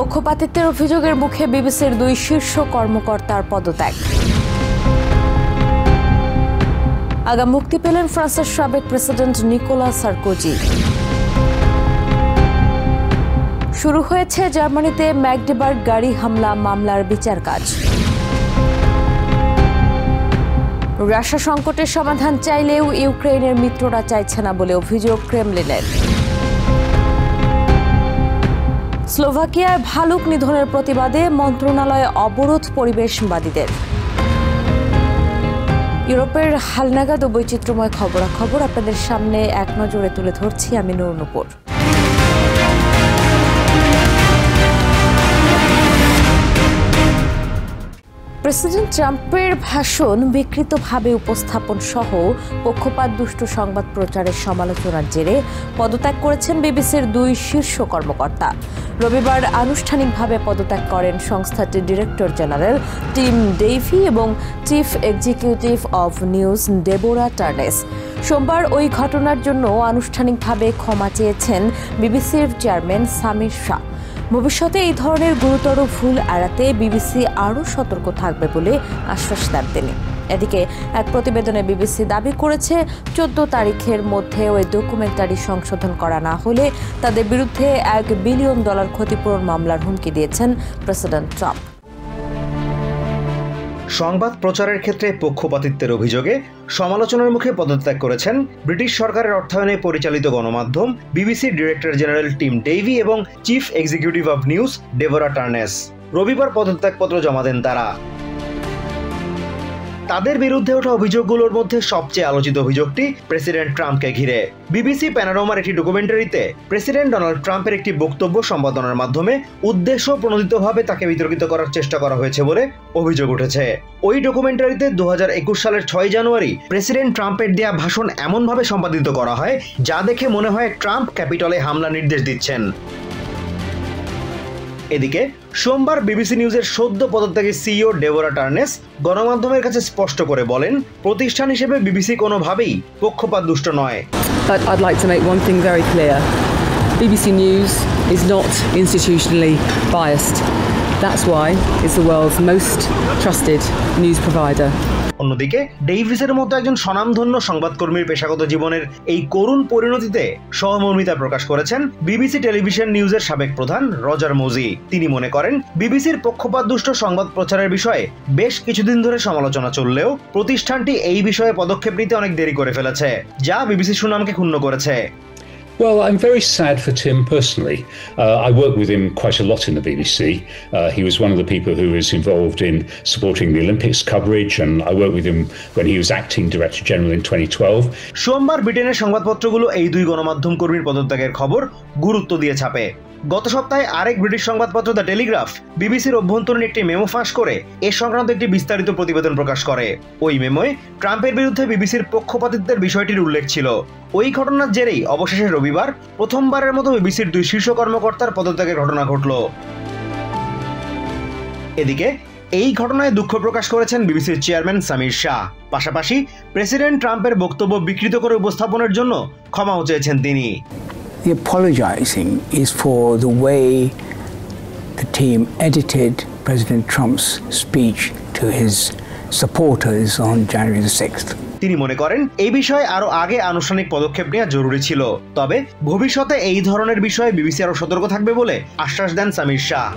পক্ষপাতিত্বের অভিযোগের মুখে বিবিসির দুই শীর্ষ কর্মকর্তার পদত্যাগ। আগাম মুক্তি পেলেন ফ্রান্সের সাবেক প্রেসিডেন্ট নিকোলাস সারকোজি। শুরু হয়েছে জার্মানিতে ম্যাগডেবার্গ গাড়ি হামলা মামলার বিচার কাজ। রাশিয়া সংকটের সমাধান চাইলেও ইউক্রেনের মিত্ররা চাইছে না বলে অভিযোগ ক্রেমলিনের। স্লোভাকিয়ায় ভালুক নিধনের প্রতিবাদে মন্ত্রণালয়ে অবরোধ পরিবেশবাদীদের। ইউরোপের হালনাগাদ ও বৈচিত্র্যময় খবরাখবর আপনাদের সামনে এক নজরে তুলে ধরছি আমি নূর। প্রেসিডেন্ট ট্রাম্পের ভাষণ বিকৃতভাবে উপস্থাপন সহ পক্ষপাত দুষ্ট সংবাদ প্রচারের সমালোচনার জেরে পদত্যাগ করেছেন বিবিসির দুই শীর্ষ কর্মকর্তা। রবিবার আনুষ্ঠানিকভাবে পদত্যাগ করেন সংস্থাটির ডিরেক্টর জেনারেল টিম ডেইভি এবং chief executive of news Deborah টার্নেস। সোমবার ওই ঘটনার জন্য আনুষ্ঠানিকভাবে ক্ষমা চেয়েছেন বিবিসির চেয়ারম্যান সামির শাহ। ভবিষ্যতে এই ধরনের গুরুতর ভুল এড়াতে বিবিসি আরও সতর্ক থাকবে বলে আশ্বাস দেন তিনি। এদিকে এক প্রতিবেদনে বিবিসি দাবি করেছে 14 তারিখের মধ্যে ওই ডকুমেন্টারি সংশোধন করা না হলে তাদের বিরুদ্ধে $1 বিলিয়ন ক্ষতিপূরণ মামলার হুমকি দিয়েছেন প্রেসিডেন্ট ট্রাম্প। সংবাদ প্রচারের ক্ষেত্রে পক্ষপাতিত্বের অভিযোগে সমালোচনার মুখে পদত্যাগ করেছেন ব্রিটিশ সরকারের অর্থায়নে পরিচালিত গণমাধ্যম বিবিসির ডিরেক্টর জেনারেল টিম ডেইভি এবং chief executive of news Deborah টার্নেস। রবিবার পদত্যাগপত্র জমা দেন তারা। তাদের বিরুদ্ধে ওঠা অভিযোগগুলোর মধ্যে সবচেয়ে আলোচিত অভিযোগটি প্রেসিডেন্ট ট্রাম্পকে ঘিরে। বিবিসি প্যানোরামার একটি ডকুমেন্টারিতে প্রেসিডেন্ট ডোনাল্ড ট্রাম্পের একটি বক্তব্য সম্পাদনার মাধ্যমে উদ্দেশ্য প্রণোদিতভাবে তাকে বিতর্কিত করার চেষ্টা করা হয়েছে বলে অভিযোগ উঠেছে। ওই ডকুমেন্টারিতে 2021 সালের 6 জানুয়ারি প্রেসিডেন্ট ট্রাম্পের দেয়া ভাষণ এমনভাবে সম্পাদিত করা হয় যা দেখে মনে হয় ট্রাম্প ক্যাপিটলে হামলা নির্দেশ দিচ্ছেন। এদিকে সোমবার বিবিসি নিউজের সদ্য পদত্যাগী সিইও ডেবোরা টার্নেস গণমাধ্যমের কাছে স্পষ্ট করে বলেন, প্রতিষ্ঠান হিসেবে বিবিসি কোনোভাবেই পক্ষপাত দুষ্ট নয়। But I'd like to make one thing very clear. BBC News is not institutionally biased. That's why it's the world's most trusted news provider. অন্যদিকে ডেইভিসের মতো একজন স্বনামধন্য সংবাদকর্মীর পেশাগত জীবনের এই করুণ পরিণতিতে সহমর্মিতা প্রকাশ করেছেন বিবিসি টেলিভিশন নিউজের সাবেক প্রধান রজার মোজি। তিনি মনে করেন, বিবিসির পক্ষপাতদুষ্ট সংবাদ প্রচারের বিষয়ে বেশ কিছুদিন ধরে সমালোচনা চললেও প্রতিষ্ঠানটি এই বিষয়ে পদক্ষেপ নিতে অনেক দেরি করে ফেলেছে, যা বিবিসির সুনামকে ক্ষুণ্ণ করেছে। Well, I'm very sad for Tim personally. I worked with him quite a lot in the BBC. He was one of the people who was involved in supporting the Olympics coverage, and I worked with him when he was acting Director General in 2012. সোমবার ব্রিটেনের সংবাদপত্রগুলো এই দুই গণমাধ্যম কর্মীর পদত্যাগের খবর গুরুত্ব দিয়ে ছাপে। গত সপ্তাহে আরেক ব্রিটিশ সংবাদপত্র দ্য টেলিগ্রাফ বিবিসির অভ্যন্তরীণ একটি মেমো ফাঁস করে এ সংক্রান্ত একটি বিস্তারিত প্রতিবেদন প্রকাশ করে। ওই মেমোয় ট্রাম্পের বিরুদ্ধে বিবিসির পক্ষপাতিত্বের বিষয়টির উল্লেখ ছিল। ওই ঘটনার জেরেই অবশেষে রবিবার প্রথমবারের মতো বিবিসির দুই শীর্ষ কর্মকর্তার পদত্যাগের ঘটনা ঘটল। এদিকে এই ঘটনায় দুঃখ প্রকাশ করেছেন বিবিসির চেয়ারম্যান সামির শাহ। পাশাপাশি প্রেসিডেন্ট ট্রাম্পের বক্তব্য বিকৃত করে উপস্থাপনের জন্য ক্ষমাও চেয়েছেন তিনি। The apologizing is for the way the team edited President Trump's speech to his supporters on January the 6th. তিনি মনে করেন, এই বিষয়ে আরো আগে আনুষ্ঠানিক পদক্ষেপ নেওয়া জরুরি ছিল। তবে ভবিষ্যতে এই ধরনের বিষয়ে বিবিসি আরো সতর্ক থাকবে বলে আশ্বাস দেন সামির শাহ।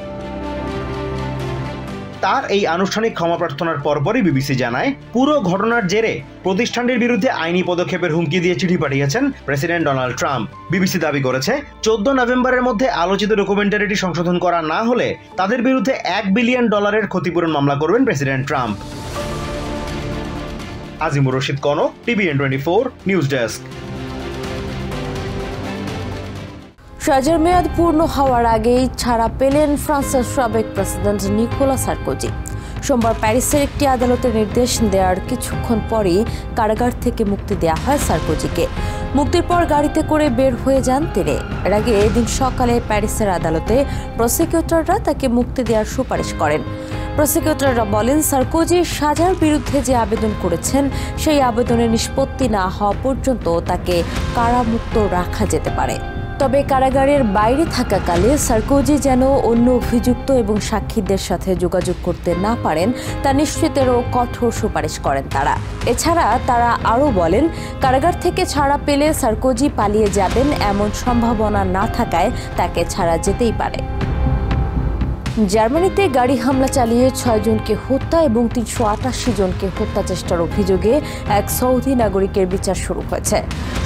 তার এই আনুষ্ঠানিক ক্ষমা প্রার্থনার পরপরই বিবিসি জানায়, পুরো ঘটনার জেরে প্রতিষ্ঠানটির বিরুদ্ধে আইনি পদক্ষেপের হুমকি দিয়ে চিঠি পাঠিয়েছেন প্রেসিডেন্ট ডোনাল্ড ট্রাম্প। বিবিসি দাবি করেছে, 14 নভেম্বরের মধ্যে আলোচিত ডকুমেন্টারিটি সংশোধন করা না হলে তাদের বিরুদ্ধে $1 বিলিয়ন ক্ষতিপূরণ মামলা করবেন president Trump. Azimur Rashid Kanak, TVN 24 news desk. সাজার মেয়াদ পূর্ণ হওয়ার আগেই ছাড়া পেলেন ফ্রান্সের সাবেক প্রেসিডেন্ট নিকোলাস সারকোজি। সোমবার প্যারিসের একটি আদালতের নির্দেশ দেওয়ার কিছুক্ষণ পরই কারাগার থেকে মুক্তি দেওয়া হয় সারকোজিকে। মুক্তির পর গাড়িতে করে বের হয়ে যান তিনি। এর আগে এদিন সকালে প্যারিসের আদালতে প্রসিকিউটররা তাকে মুক্তি দেওয়ার সুপারিশ করেন। প্রসিকিউটররা বলেন, সারকোজি সাজার বিরুদ্ধে যে আবেদন করেছেন সেই আবেদনের নিষ্পত্তি না হওয়া পর্যন্ত তাকে কারামুক্ত রাখা যেতে পারে। তবে কারাগারের বাইরে থাকাকালে সার্কোজি যেন অন্য অভিযুক্ত এবং সাক্ষীদের সাথে যোগাযোগ করতে না পারেন তা নিশ্চিতেরও কঠোর সুপারিশ করেন তারা। এছাড়া তারা আরও বলেন, কারাগার থেকে ছাড়া পেলে সার্কোজি পালিয়ে যাবেন এমন সম্ভাবনা না থাকায় তাকে ছাড়া যেতেই পারে। জার্মানিতে গাড়ি হামলা চালিয়ে ৬ জনকে হত্যা এবং ৩৮৮ জনকে হত্যা চেষ্টার অভিযোগে এক সৌদি নাগরিকের বিচার শুরু হয়েছে।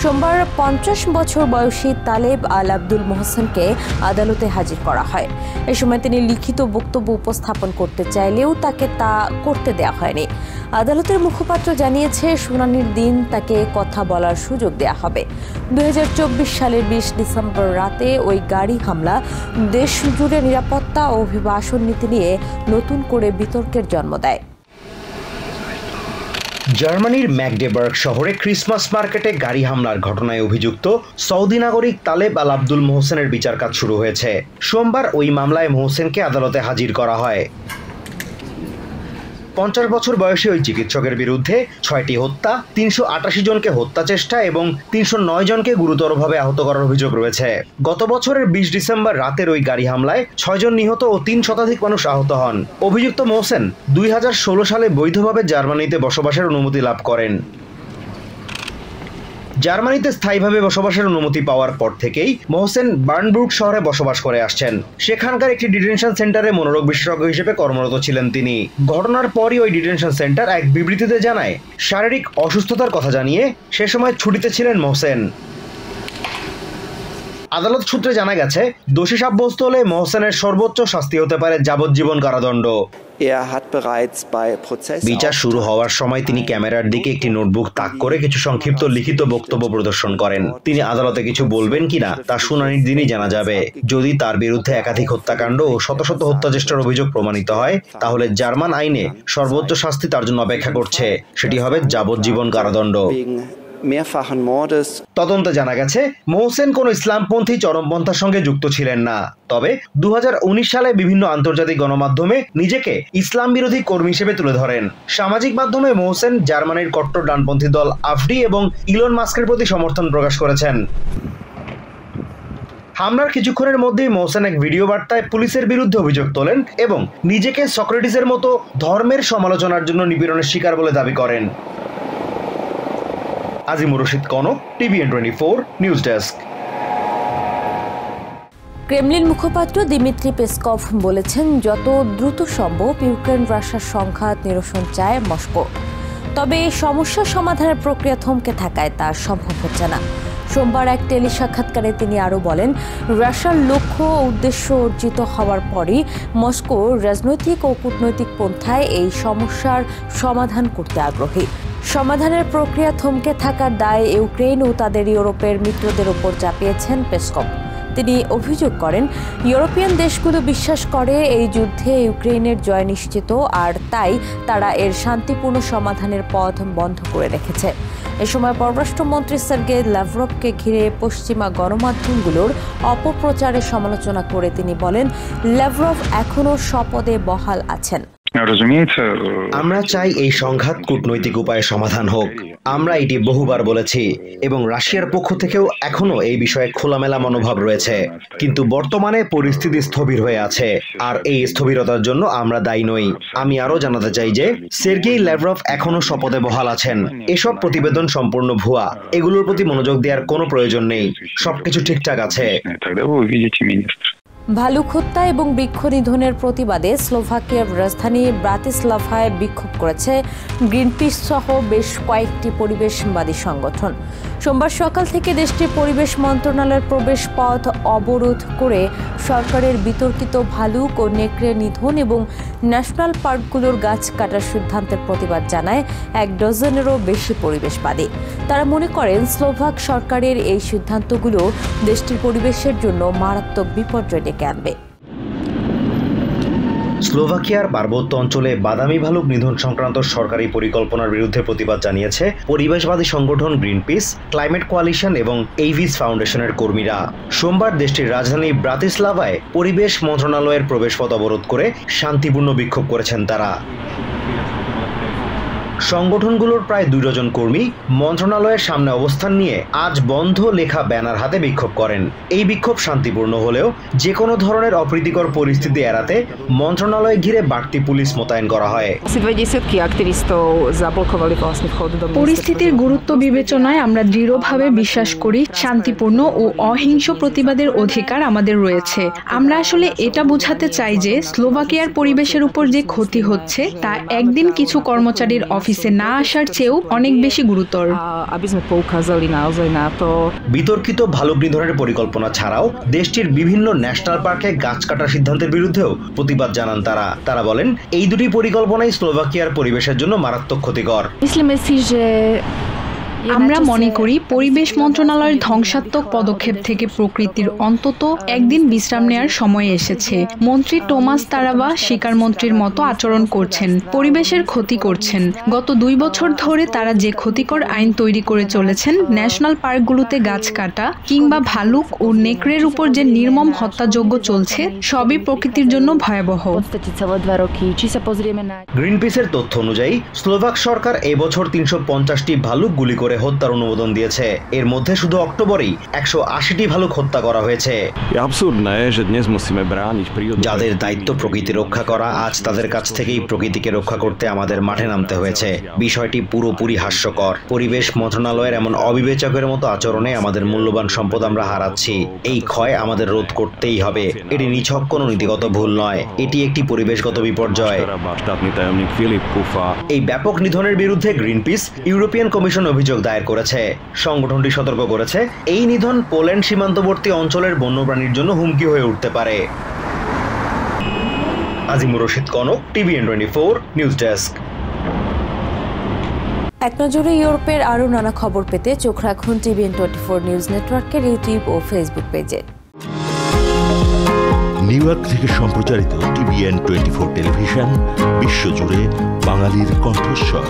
সোমবার ৫০ বছর বয়সী তালেব আল আব্দুল মোহসেনকে আদালতে হাজির করা হয়। এ সময় তিনি লিখিত বক্তব্য উপস্থাপন করতে চাইলেও তাকে তা করতে দেওয়া হয়নি। আদালতের মুখপাত্র জানিয়েছে, শুনানির দিন তাকে কথা বলার সুযোগ দেওয়া হবে। ২০২৪ সালের ২০ ডিসেম্বর রাতে ওই গাড়ি হামলা দেশ জুড়ে নিরাপত্তা ও অভিবাসন নীতি নিয়ে নতুন করে বিতর্কের জন্ম দেয়। জার্মানির ম্যাগডেবার্গ শহরে ক্রিসমাস মার্কেটে গাড়ি হামলার ঘটনায় অভিযুক্ত সৌদি নাগরিক তালেব আল আব্দুল মোহসেনের বিচার কাজ শুরু হয়েছে। সোমবার ওই মামলায় মোহসেনকে আদালতে হাজির করা হয়। ৫০ বছর বয়সী ওই চিকিৎসকের বিরুদ্ধে ৬টি হত্যা, ৩৮৮ জনকে হত্যা চেষ্টা এবং ৩০৯ জনকে গুরুতরভাবে আহত করার অভিযোগ রয়েছে। গত বছরের ২০ ডিসেম্বর রাতের ওই গাড়ি হামলায় ৬ জন নিহত ও ৩ শতাধিক মানুষ আহত হন। অভিযুক্ত মোহসেন ২০১৬ সালে বৈধভাবে জার্মানিতে বসবাসের অনুমতি লাভ করেন। জার্মানিতে স্থায়ীভাবে বসবাসের অনুমতি পাওয়ার পর থেকেই মোহসেন বার্নবুর্গ শহরে বসবাস করে আসছেন। সেখানকার একটি ডিটেনশন সেন্টারে মনোরোগ বিশেষজ্ঞ হিসেবে কর্মরত ছিলেন তিনি। ঘটনার পরই ওই ডিটেনশন সেন্টার এক বিবৃতিতে জানায়, শারীরিক অসুস্থতার কথা জানিয়ে সে সময় ছুটিতে ছিলেন মোহসেন। আদালত সূত্রে জানা গেছে, দোষী সাব্যস্ত হলে মোহসেনের সর্বোচ্চ শাস্তি হতে পারে যাবজ্জীবন কারাদণ্ড। বিচার শুরু হওয়ার সময় তিনি ক্যামেরার দিকে একটি নোটবুক তাক করে কিছু সংক্ষিপ্ত লিখিত বক্তব্য প্রদর্শন করেন। তিনি আদালতে কিছু বলবেন কিনা তা শুনানির দিনই জানা যাবে। যদি তার বিরুদ্ধে একাধিক হত্যাকাণ্ড ও শত শত হত্যাচেষ্টার অভিযোগ প্রমাণিত হয়, তাহলে জার্মান আইনে সর্বোচ্চ শাস্তি তার জন্য অপেক্ষা করছে, সেটি হবে যাবজ্জীবন কারাদণ্ড। তদন্তে জানা গেছে, মোহসেন কোন ইসলামপন্থী চরমপন্থার সঙ্গে যুক্ত ছিলেন না। তবে ২০১৯ সালে বিভিন্ন আন্তর্জাতিক গণমাধ্যমে নিজেকে ইসলাম বিরোধী কর্মী হিসেবে তুলে ধরেন। সামাজিক মাধ্যমে মোহসেন জার্মানির কট্টর ডানপন্থী দল আফডি এবং ইলন মাস্কের প্রতি সমর্থন প্রকাশ করেছেন। হামলার কিছুক্ষণের মধ্যেই মোহসেন এক ভিডিও বার্তায় পুলিশের বিরুদ্ধে অভিযোগ তোলেন এবং নিজেকে সক্রেটিসের মতো ধর্মের সমালোচনার জন্য নিপীড়নের শিকার বলে দাবি করেন। Azimur Rashid Kanak, TVN 24 news desk. Kremlin মুখপাত্র দিমিত্রি পেসকভ বলেছেন, যত দ্রুত সম্ভব ইউক্রেন রাশিয়ার সংঘাত নিরসন চায় মস্কো। তবে এই সমস্যা সমাধানের প্রক্রিয়া থমকে থাকায় তা সম্ভব হচ্ছে না। সোমবার এক টেলি সাক্ষাৎকারে তিনি আরও বলেন, রাশিয়ার লক্ষ্য ও উদ্দেশ্য অর্জিত হওয়ার পরই মস্কো রাজনৈতিক ও কূটনৈতিক পন্থায় এই সমস্যার সমাধান করতে আগ্রহী। সমাধানের প্রক্রিয়া থমকে থাকার দায় ইউক্রেন ও তাদের ইউরোপের মিত্রদের ওপর চাপিয়েছেন পেসকভ। তিনি অভিযোগ করেন, ইউরোপিয়ান দেশগুলো বিশ্বাস করে এই যুদ্ধে ইউক্রেনের জয় নিশ্চিত, আর তাই তারা এর শান্তিপূর্ণ সমাধানের পথ বন্ধ করে রেখেছে। এ সময় পররাষ্ট্রমন্ত্রী সার্গেই ল্যাভরভকে ঘিরে পশ্চিমা গণমাধ্যমগুলোর অপপ্রচারের সমালোচনা করে তিনি বলেন, ল্যাভরভ এখনও স্বপদে বহাল আছেন। আমরা চাই এই সংঘাত কূটনৈতিক উপায়ে সমাধান হোক। আমরা এটি বহুবার বলেছি এবং রাশিয়ার পক্ষ থেকেও এখনো এই বিষয়ে খোলামেলা মনোভাব রয়েছে। কিন্তু বর্তমানে পরিস্থিতি স্থবির হয়ে আছে, আর এই স্থবিরতার জন্য আমরা দায়ী নই। আমি আরও জানাতে চাই যে সের্গেই ল্যাভরভ এখনো শপথে বহাল আছেন। এসব প্রতিবেদন সম্পূর্ণ ভুয়া, এগুলোর প্রতি মনোযোগ দেওয়ার কোনো প্রয়োজন নেই। সবকিছু ঠিকঠাক আছে। ভালুক হত্যা এবং বৃক্ষ নিধনের প্রতিবাদে স্লোভাকিয়ার রাজধানী ব্রাতিস্লাভায় বিক্ষোভ করেছে গ্রিনপিস সহ বেশ কয়েকটি পরিবেশবাদী সংগঠন। সোমবার সকাল থেকে দেশটির পরিবেশ মন্ত্রণালয়ের প্রবেশ পথ অবরোধ করে সরকারের বিতর্কিত ভালুক ও নেকড়ে নিধন এবং ন্যাশনাল পার্কগুলোর গাছ কাটার সিদ্ধান্তের প্রতিবাদ জানায় ১ ডজনেরও বেশি পরিবেশবাদী। তারা মনে করেন, স্লোভাক সরকারের এই সিদ্ধান্তগুলো দেশটির পরিবেশের জন্য মারাত্মক বিপর্যয় ডেকে আনবে। স্লোভাকিয়ার পার্বত্য অঞ্চলে বাদামি ভালুক নিধন সংক্রান্ত সরকারি পরিকল্পনার বিরুদ্ধে প্রতিবাদ জানিয়েছে পরিবেশবাদী সংগঠন গ্রিনপিস, ক্লাইমেট কোয়ালিশন এবং এইভিস ফাউন্ডেশনের কর্মীরা। সোমবার দেশটির রাজধানী ব্রাতিস্লাভায় পরিবেশ মন্ত্রণালয়ের প্রবেশপথ অবরোধ করে শান্তিপূর্ণ বিক্ষোভ করেছেন তারা। সংগঠনগুলোর প্রায় 2 ডজন কর্মী মন্ত্রণালয়ের সামনে অবস্থান নিয়ে আজ বন্ধ লেখা ব্যানার হাতে বিক্ষোভ করেন। এই বিক্ষোভ শান্তিপূর্ণ হলেও যে কোনো ধরনের অপ্রীতিকর পরিস্থিতি এড়াতে মন্ত্রণালয় ঘিরে বাড়তি পুলিশ মোতায়েন করা হয়। পরিস্থিতির গুরুত্ব বিবেচনায় আমরা দৃঢ়ভাবে বিশ্বাস করি শান্তিপূর্ণ ও অহিংস প্রতিবাদের অধিকার আমাদের রয়েছে। আমরা আসলে এটা বোঝাতে চাই যে স্লোভাকিয়ার পরিবেশের উপর যে ক্ষতি হচ্ছে তা একদিন কিছু কর্মচারীর অফিসে না আসার চেয়েও অনেক বেশি গুরুতর। বিতর্কিত ভালুক নিধনের পরিকল্পনা ছাড়াও দেশটির বিভিন্ন ন্যাশনাল পার্কে গাছ কাটার সিদ্ধান্তের বিরুদ্ধেও প্রতিবাদ জানান তারা বলেন এই দুটি পরিকল্পনাই স্লোভাকিয়ার পরিবেশের জন্য মারাত্মক ক্ষতিকর। আমরা মনে করি পরিবেশ মন্ত্রণালয়ের ধ্বংসাত্মক পদক্ষেপ থেকে প্রকৃতির অন্তত একদিন বিশ্রাম নেওয়ার সময় এসেছে। মন্ত্রী টোমাস তারাবা শিকার মন্ত্রীর মতো আচরণ করছেন, পরিবেশের ক্ষতি করছেন। গত 2 বছর ধরে তারা যে ক্ষতিকর আইন তৈরি করে চলেছেন, ন্যাশনাল পার্কগুলোতে গাছ কাটা কিংবা ভালুক ও নেকড়ের উপর যে নির্মম হত্যাযজ্ঞ চলছে সবই প্রকৃতির জন্য ভয়াবহ। গ্রিনপিসের তথ্য অনুযায়ী স্লোভাক সরকার এবছর 350টি ভালুক গুলি করে হত্যার অনুমোদন দিয়েছে। এর মধ্যে শুধু অক্টোবরেই 180টি ভালুক হত্যা করা হয়েছে। যাদের দায়িত্ব প্রকৃতি রক্ষা করা, আজ তাদের কাছ থেকেই প্রকৃতিকে রক্ষা করতে আমাদের মাঠে নামতে হয়েছে। বিষয়টি পুরোপুরি হাস্যকর। পরিবেশ মন্ত্রণালয়ের এমন অবিবেচকের মতো আচরণে আমাদের মূল্যবান সম্পদ আমরা হারাচ্ছি। এই ক্ষয় আমাদের রোধ করতেই হবে। এটি নিছক কোনো নীতিগত ভুল নয়, এটি একটি পরিবেশগত বিপর্যয়। এই ব্যাপক নিধনের বিরুদ্ধে গ্রিনপিস ইউরোপিয়ান কমিশন অভিযোগ দায়ের করেছে। সংগঠনটি সতর্ক করেছে এই নিধন পোল্যান্ড সীমান্তবর্তী অঞ্চলের বন্যপ্রাণীর জন্য হুমকি হয়ে উঠতে পারে। Azimur Rashid Kanak, TVN24 news desk. এক নজরে ইউরোপের আরও নানা খবর পেতে চোখ রাখুন TVN24 নিউজ নেটওয়ার্কের ইউটিউব ও ফেসবুক পেজে। নিউ ইয়র্ক থেকে সম্প্রচারিত TVN24 টেলিভিশন বিশ্বজুড়ে বাঙালির কণ্ঠস্বর।